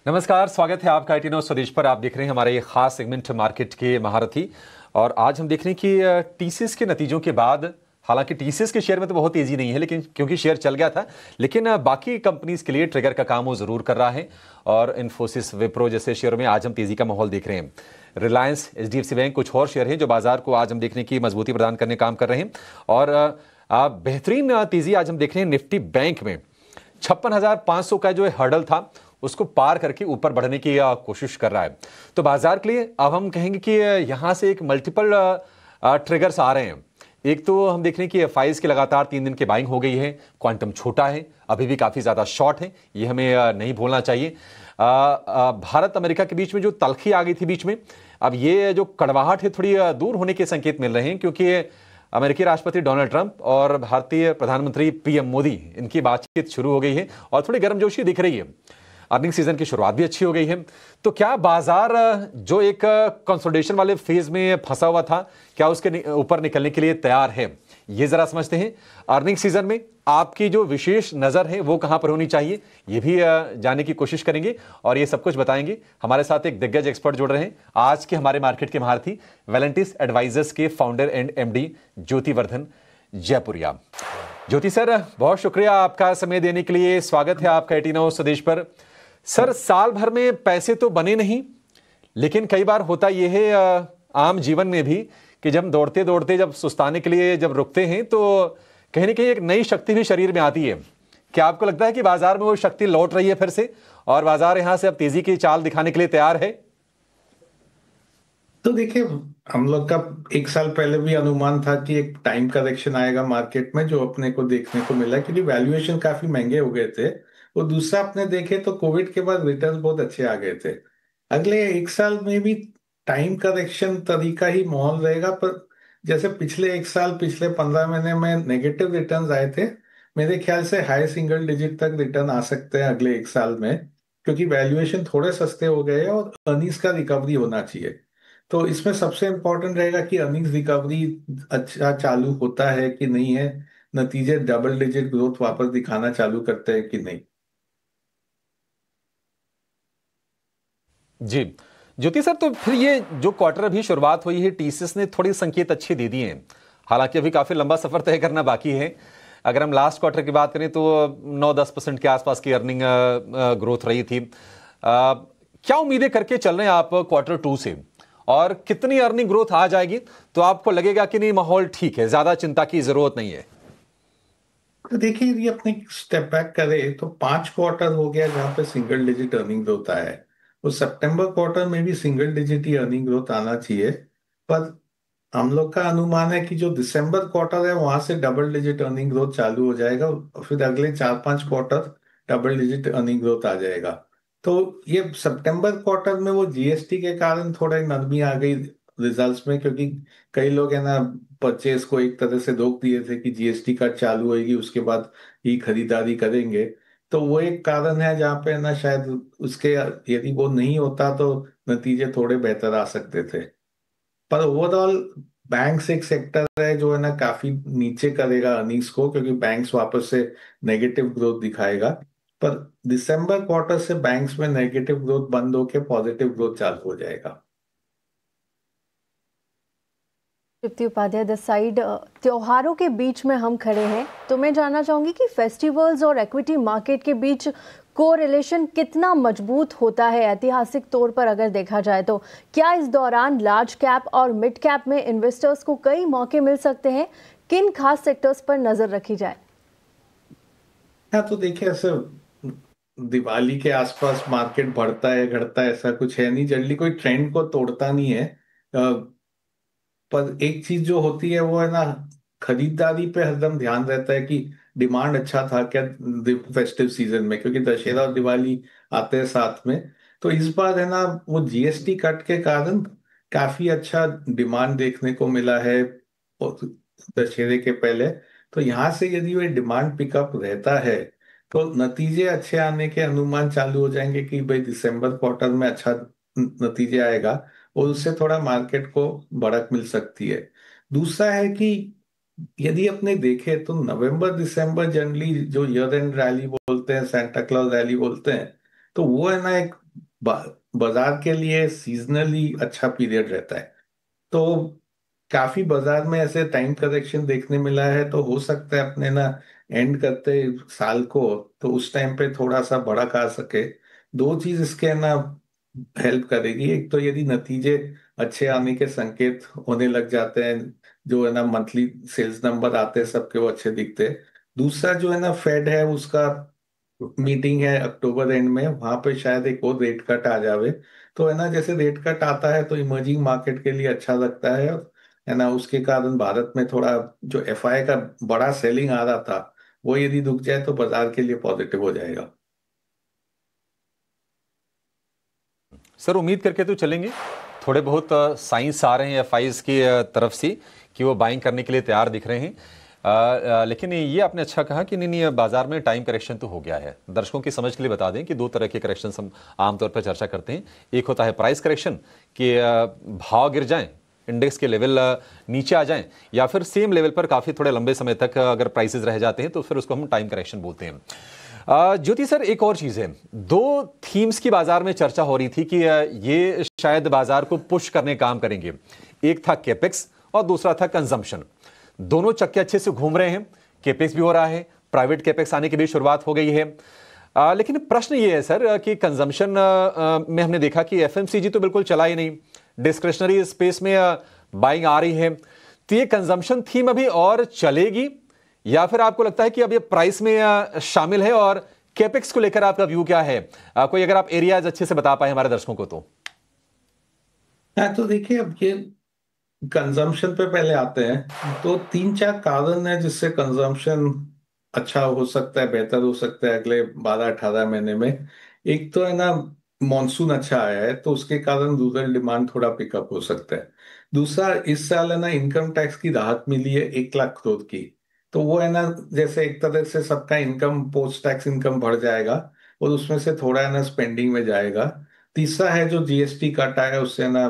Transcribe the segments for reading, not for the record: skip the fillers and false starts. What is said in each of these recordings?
नमस्कार, स्वागत है आपका ITNO स्वदेश पर। आप देख रहे हैं हमारे ये खास सेगमेंट मार्केट के महारथी। और आज हम देख रहे हैं कि टीसीएस के नतीजों के बाद, हालांकि टीसीएस के शेयर में तो बहुत तेजी नहीं है, लेकिन क्योंकि शेयर चल गया था, लेकिन बाकी कंपनीज के लिए ट्रिगर का काम वो जरूर कर रहा है। और इन्फोसिस, विप्रो जैसे शेयरों में आज हम तेजी का माहौल देख रहे हैं। रिलायंस, HDFC बैंक, कुछ और शेयर हैं जो बाजार को आज हम देखने की मजबूती प्रदान करने काम कर रहे हैं। और बेहतरीन तेजी आज हम देख रहे हैं निफ्टी बैंक में। 56,500 का जो हर्डल था उसको पार करके ऊपर बढ़ने की कोशिश कर रहा है। तो बाजार के लिए अब हम कहेंगे कि यहां से एक मल्टीपल ट्रिगर्स आ रहे हैं। एक तो हम देख रहे हैं कि एफआईज की लगातार 3 दिन की बाइंग हो गई है। क्वांटम छोटा है, अभी भी काफी ज्यादा शॉर्ट है, ये हमें नहीं भूलना चाहिए। भारत अमेरिका के बीच में जो तलखी आ गई थी बीच में, अब ये जो कड़वाहट है थोड़ी दूर होने के संकेत मिल रहे हैं, क्योंकि अमेरिकी राष्ट्रपति डोनाल्ड ट्रंप और भारतीय प्रधानमंत्री पीएम मोदी, इनकी बातचीत शुरू हो गई है और थोड़ी गर्मजोशी दिख रही है। अर्निंग सीजन की शुरुआत भी अच्छी हो गई है। तो क्या बाजार जो एक कंसोलिडेशन वाले फेज में फंसा हुआ था, क्या उसके ऊपर निकलने के लिए तैयार है? ये जरा समझते हैं। अर्निंग सीजन में आपकी जो विशेष नजर है वो कहां पर होनी चाहिए, ये भी जानने की कोशिश करेंगे और ये सब कुछ बताएंगे। हमारे साथ एक दिग्गज एक्सपर्ट जुड़ रहे हैं आज के हमारे मार्केट के महारथी, वेलेंटिस एडवाइजर्स के founder and MD Jyotivardhan Jaipuria. Jyoti sir, बहुत शुक्रिया आपका समय देने के लिए। स्वागत है आपका ITNO स्वदेश पर। सर, साल भर में पैसे तो बने नहीं, लेकिन कई बार होता यह है आम जीवन में भी कि जब दौड़ते दौड़ते जब सुस्ताने के लिए जब रुकते हैं तो कहीं ना कहीं एक नई शक्ति भी शरीर में आती है। क्या आपको लगता है कि बाजार में वो शक्ति लौट रही है फिर से और बाजार यहां से अब तेजी की चाल दिखाने के लिए तैयार है? तो देखिए, हम लोग का एक साल पहले भी अनुमान था कि एक टाइम करेक्शन आएगा मार्केट में, जो अपने को देखने को मिला क्योंकि वैल्यूएशन काफी महंगे हो गए थे। और दूसरा अपने देखे तो कोविड के बाद रिटर्न बहुत अच्छे आ गए थे। अगले एक साल में भी टाइम करेक्शन तरीका ही माहौल रहेगा, पर जैसे पिछले एक साल, पिछले 15 महीने में नेगेटिव रिटर्न आए थे, मेरे ख्याल से हाई सिंगल डिजिट तक रिटर्न आ सकते हैं अगले एक साल में, क्योंकि वैल्यूएशन थोड़े सस्ते हो गए हैं और अर्निंग्स का रिकवरी होना चाहिए। तो इसमें सबसे इम्पोर्टेंट रहेगा कि अर्निंग्स रिकवरी अच्छा चालू होता है कि नहीं है, नतीजे डबल डिजिट ग्रोथ वापस दिखाना चालू करते हैं कि नहीं। जी ज्योति सर, तो फिर ये जो क्वार्टर अभी शुरुआत हुई है, टीसीएस ने थोड़ी संकेत अच्छे दे दिए हैं। हालांकि अभी काफी लंबा सफर तय करना बाकी है। अगर हम लास्ट क्वार्टर की बात करें तो 9-10% के आसपास की अर्निंग ग्रोथ रही थी। क्या उम्मीदें करके चल रहे हैं आप Q2 से, और कितनी अर्निंग ग्रोथ आ जाएगी तो आपको लगेगा कि नहीं, माहौल ठीक है, ज्यादा चिंता की जरूरत नहीं है? तो देखिए, यदि अपने स्टेप बैक करें तो 5 क्वार्टर हो गया जहां पे सिंगल डिजिट अर्निंग ग्रोथ आया है। तो सितंबर क्वार्टर में भी सिंगल डिजिट ही अर्निंग ग्रोथ आना चाहिए। पर हम लोग का अनुमान है कि जो दिसंबर क्वार्टर है वहां से डबल डिजिट अर्निंग ग्रोथ चालू हो जाएगा और फिर अगले 4-5 quarter double digit earning growth आ जाएगा। तो ये सितंबर क्वार्टर में वो जीएसटी के कारण थोड़ा नरमी आ गई रिजल्ट्स में, क्योंकि कई लोग है ना परचेज को एक तरह से रोक दिए थे कि जीएसटी कट चालू होगी उसके बाद ही खरीदारी करेंगे। तो वो एक कारण है जहाँ पे ना शायद उसके, यदि वो नहीं होता तो नतीजे थोड़े बेहतर आ सकते थे। पर ओवरऑल बैंक्स एक सेक्टर है जो है ना काफी नीचे करेगा अर्निंग्स को, क्योंकि बैंक्स वापस से नेगेटिव ग्रोथ दिखाएगा। पर दिसंबर क्वार्टर से बैंक्स में नेगेटिव ग्रोथ बंद होके पॉजिटिव ग्रोथ चालू हो जाएगा। तृप्ति उपाध्याय द साइड, त्योहारों के बीच में हम खड़े हैं, तो मैं जानना चाहूंगी कि फेस्टिवल्स और इक्विटी मार्केट के बीच कोरिलेशन कितना मजबूत होता है ऐतिहासिक तौर पर अगर देखा जाए तो? क्या इस दौरान लार्ज कैप और मिड कैप में इन्वेस्टर्स को कई मौके मिल सकते हैं? किन खास सेक्टर्स पर नजर रखी जाए? हाँ, तो देखिए, ऐसे दिवाली के आसपास मार्केट बढ़ता है घटता है ऐसा कुछ है नहीं, जल्दी कोई ट्रेंड को तोड़ता नहीं है। पर एक चीज जो होती है वो है ना, खरीदारी पे हरदम ध्यान रहता है कि डिमांड अच्छा था क्या फेस्टिव सीजन में, क्योंकि दशहरा और दिवाली आते हैं साथ में। तो इस बार है ना वो जीएसटी कट के कारण काफी अच्छा डिमांड देखने को मिला है और दशहरे के पहले। तो यहाँ से यदि वो डिमांड पिकअप रहता है तो नतीजे अच्छे आने के अनुमान चालू हो जाएंगे कि भाई दिसंबर क्वार्टर में अच्छा नतीजे आएगा और उससे थोड़ा मार्केट को बढ़त मिल सकती है। दूसरा है कि यदि अपने देखे तो नवंबर दिसंबर जनरली जो ईयर एंड रैली बोलते हैं, सांता क्लॉज रैली बोलते हैं, तो वो है ना एक बाजार के लिए सीजनली अच्छा पीरियड रहता है। तो काफी बाजार में ऐसे टाइम करेक्शन देखने मिला है, तो हो सकता है अपने ना एंड करते साल को तो उस टाइम पे थोड़ा सा बढ़ा आ सके। दो चीज इसके ना हेल्प करेगी। एक तो यदि नतीजे अच्छे आने के संकेत होने लग जाते हैं, जो है ना मंथली सेल्स नंबर आते हैं सबके वो अच्छे दिखते हैं। दूसरा जो है ना फेड है उसका मीटिंग है अक्टूबर एंड में, वहां पे शायद एक और रेट कट आ जावे। तो है ना जैसे रेट कट आता है तो इमर्जिंग मार्केट के लिए अच्छा लगता है ना। उसके कारण भारत में थोड़ा जो एफआई का बड़ा सेलिंग आ रहा था वो यदि रुक जाए तो बाजार के लिए पॉजिटिव हो जाएगा। सर उम्मीद करके तो चलेंगे, थोड़े बहुत साइंस आ रहे हैं एफआईज की तरफ से कि वो बाइंग करने के लिए तैयार दिख रहे हैं। लेकिन ये आपने अच्छा कहा कि नहीं बाजार में टाइम करेक्शन तो हो गया है। दर्शकों की समझ के लिए बता दें कि दो तरह के करेक्शन हम आमतौर पर चर्चा करते हैं। एक होता है प्राइस करेक्शन कि भाव गिर जाएं, इंडेक्स के लेवल नीचे आ जाएं, या फिर सेम लेवल पर काफ़ी थोड़े लंबे समय तक अगर प्राइसेस रह जाते हैं तो फिर उसको हम टाइम करेक्शन बोलते हैं। ज्योति सर, एक और चीज़ है, दो थीम्स की बाजार में चर्चा हो रही थी कि ये शायद बाजार को पुश करने काम करेंगे। एक था केपेक्स और दूसरा था कंजम्पशन। दोनों चक्के अच्छे से घूम रहे हैं, केपेक्स भी हो रहा है, प्राइवेट केपेक्स आने की भी शुरुआत हो गई है। लेकिन प्रश्न ये है सर कि कंजम्पशन में हमने देखा कि एफएमसीजी तो बिल्कुल चला ही नहीं, डिस्क्रिशनरी स्पेस में बाइंग आ रही है। तो ये कंजम्पशन थीम अभी और चलेगी या फिर आपको लगता है कि अब ये प्राइस में शामिल है? और कैपेक्स को लेकर आपका व्यू क्या है? कोई अगर आप एरियाज अच्छे से बता पाए हमारे दर्शकों को तो। हाँ, तो देखिए अब ये कंजम्पशन पे पहले आते हैं। तो तीन चार कारण है जिससे कंजम्पशन अच्छा हो सकता है, बेहतर हो सकता है अगले 12-18 महीने में। एक तो है ना मॉनसून अच्छा आया है तो उसके कारण रूरल डिमांड थोड़ा पिकअप हो सकता है। दूसरा, इस साल है ना इनकम टैक्स की राहत मिली है 1 लाख करोड़ की। तो वो है ना जैसे एक तरह से सबका इनकम पोस्ट टैक्स इनकम बढ़ जाएगा और उसमें से थोड़ा है ना स्पेंडिंग में जाएगा। तीसरा है जो जीएसटी कट आया उससे ना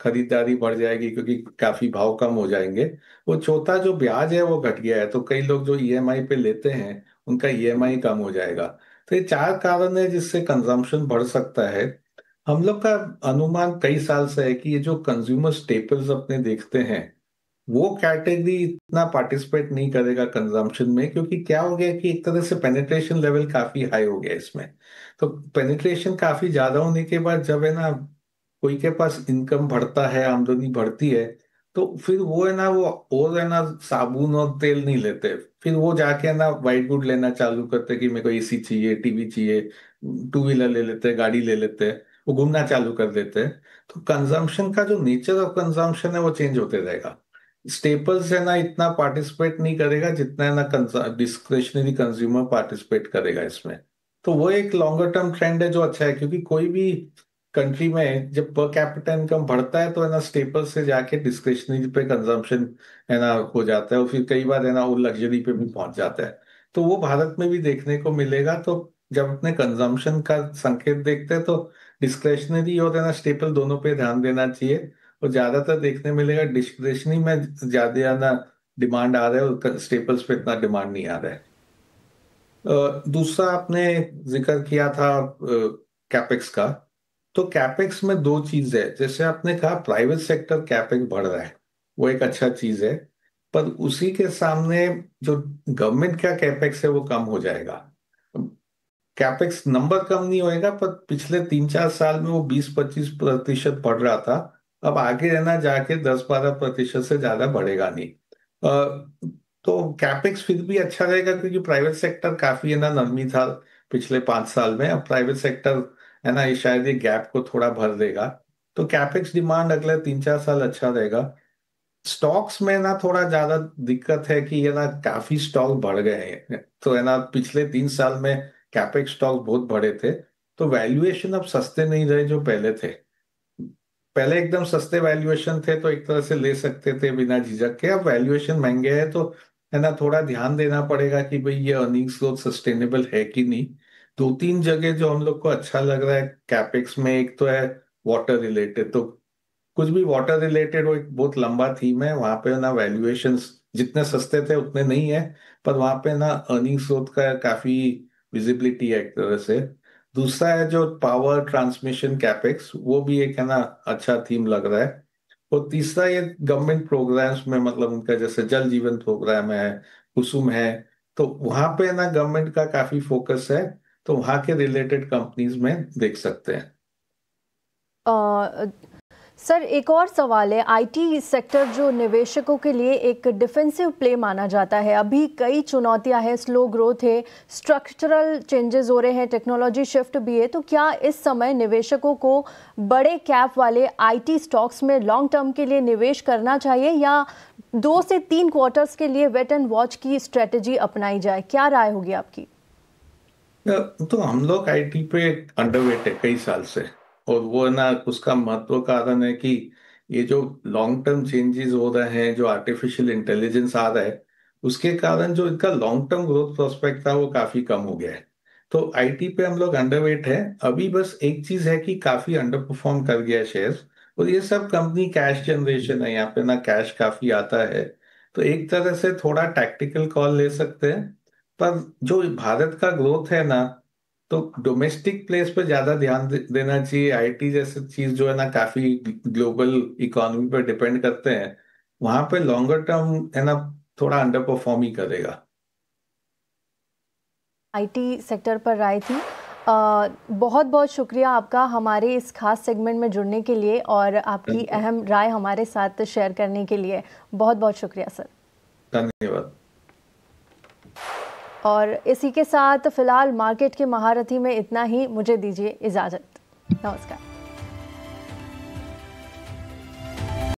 खरीदारी बढ़ जाएगी क्योंकि काफी भाव कम हो जाएंगे। वो चौथा जो ब्याज है वो घट गया है तो कई लोग जो ईएमआई पे लेते हैं उनका ईएमआई कम हो जाएगा। तो ये चार कारण है जिससे कंजम्पशन बढ़ सकता है। हम लोग का अनुमान कई साल से है कि ये जो कंज्यूमर स्टेपल्स अपने देखते हैं वो कैटेगरी इतना पार्टिसिपेट नहीं करेगा कंजम्पशन में, क्योंकि क्या हो गया कि एक तरह से पेनिट्रेशन लेवल काफी हाई हो गया इसमें। तो पेनिट्रेशन काफी ज्यादा होने के बाद जब है ना कोई के पास इनकम बढ़ता है, आमदनी बढ़ती है, तो फिर वो है ना वो और है ना साबुन और तेल नहीं लेते। फिर वो जाके है ना वाइट गुड लेना चालू करते कि मेरे को एसी चाहिए, टीवी चाहिए, टू व्हीलर ले लेते हैं, गाड़ी ले लेते हैं, वो घूमना चालू कर देते हैं। तो कंजम्पशन का जो नेचर ऑफ कंजम्पशन है वो चेंज होते रहेगा। स्टेपल्स है ना इतना पार्टिसिपेट नहीं करेगा जितना है ना डिस्क्रिशनरी कंज्यूमर पार्टिसिपेट करेगा इसमें। तो वो एक लॉन्गर टर्म ट्रेंड है जो अच्छा है, क्योंकि कोई भी कंट्री में जब पर कैपिटा इनकम बढ़ता है तो है ना स्टेपल से जाके डिस्क्रिशनरी पे कंजम्पशन है ना हो जाता है और फिर कई बार है ना वो लग्जरी पे भी पहुंच जाता है। तो वो भारत में भी देखने को मिलेगा। तो जब अपने कंजम्पशन का संकेत देखते हैं तो डिस्क्रिशनरी और है ना स्टेपल दोनों पे ध्यान देना चाहिए। और ज्यादातर देखने मिलेगा डिस्क्रिशनरी में ज्यादा है ना डिमांड आ रहा है और स्टेपल्स पे इतना डिमांड नहीं आ रहा है। दूसरा आपने जिक्र किया था कैपेक्स का। तो कैपेक्स में दो चीज है, जैसे आपने कहा प्राइवेट सेक्टर कैपेक्स बढ़ रहा है, वो एक अच्छा चीज है। पर उसी के सामने जो गवर्नमेंट का कैपेक्स है वो कम हो जाएगा। कैपेक्स नंबर कम नहीं होएगा पर पिछले 3-4 साल में वो 20-25% बढ़ रहा था। अब आगे रहना जाके 10-12% से ज्यादा बढ़ेगा नहीं। तो कैपेक्स फिर भी अच्छा रहेगा क्योंकि प्राइवेट सेक्टर काफी है ना नरमी था पिछले 5 साल में। अब प्राइवेट सेक्टर है ना ये शायद ये गैप को थोड़ा भर देगा। तो कैपेक्स डिमांड अगले 3-4 साल अच्छा रहेगा। स्टॉक्स में ना थोड़ा ज्यादा दिक्कत है कि ये ना काफी स्टॉक बढ़ गए हैं। तो है ना पिछले 3 साल में कैपेक्स स्टॉक बहुत बढ़े थे। तो वैल्यूएशन अब सस्ते नहीं रहे जो पहले थे। पहले एकदम सस्ते वैल्यूएशन थे तो एक तरह से ले सकते थे बिना झिझक के। अब वैल्यूएशन महंगे है तो है ना थोड़ा ध्यान देना पड़ेगा कि भाई ये अर्निंग्स ग्रोथ सस्टेनेबल है कि नहीं। दो तीन जगह जो हम लोग को अच्छा लग रहा है कैपेक्स में, एक तो है वाटर रिलेटेड। तो कुछ भी वाटर रिलेटेड वो एक बहुत लंबा थीम है, वहां पे ना वैल्यूएशंस जितने सस्ते थे उतने नहीं है, पर वहां पे ना अर्निंग्स ग्रोथ का काफी विजिबिलिटी है एक तरह से। दूसरा है जो पावर ट्रांसमिशन कैपेक्स, वो भी एक है ना अच्छा थीम लग रहा है। और तीसरा ये गवर्नमेंट प्रोग्राम्स में, मतलब उनका जैसे जल जीवन प्रोग्राम है, कुसुम है, तो वहां पे ना गवर्नमेंट का काफी फोकस है, तो वहां के रिलेटेड कंपनीज में देख सकते हैं। सर एक और सवाल है, आईटी सेक्टर जो निवेशकों के लिए एक डिफेंसिव प्ले माना जाता है, अभी कई चुनौतियां हैं, स्लो ग्रोथ है, स्ट्रक्चरल चेंजेस हो रहे हैं, टेक्नोलॉजी शिफ्ट भी है, तो क्या इस समय निवेशकों को बड़े कैप वाले आईटी स्टॉक्स में लॉन्ग टर्म के लिए निवेश करना चाहिए या 2 से 3 क्वार्टर्स के लिए वेट एंड वॉच की स्ट्रेटेजी अपनाई जाए? क्या राय होगी आपकी? तो हम लोग आईटी पे अंडरवेट है कई साल से, और वो है ना उसका महत्व कारण है कि ये जो लॉन्ग टर्म चेंजेस हो रहे हैं, जो आर्टिफिशियल इंटेलिजेंस आ रहा है, उसके कारण जो इनका लॉन्ग टर्म ग्रोथ प्रोस्पेक्ट था वो काफी कम हो गया है। तो आईटी पे हम लोग अंडरवेट है अभी। बस एक चीज है कि काफी अंडर परफॉर्म कर गया है शेयर, और ये सब कंपनी कैश जनरेशन है, यहाँ पे ना कैश काफी आता है, तो एक तरह से थोड़ा टैक्टिकल कॉल ले सकते हैं। पर जो भारत का ग्रोथ है ना, तो डोमेस्टिक प्लेस पे ज्यादा ध्यान देना चाहिए। आईटी जैसे चीज जो है ना काफी ग्लोबल इकोनॉमी पर डिपेंड करते हैं, वहां पे लॉन्गर टर्म है ना थोड़ा अंडर परफॉर्म ही करेगा। आईटी सेक्टर पर राय थी। बहुत बहुत शुक्रिया आपका हमारे इस खास सेगमेंट में जुड़ने के लिए और आपकी अहम राय हमारे साथ शेयर करने के लिए। बहुत बहुत शुक्रिया सर। धन्यवाद। और इसी के साथ फिलहाल मार्केट के महारथी में इतना ही, मुझे दीजिए इजाज़त। नमस्कार।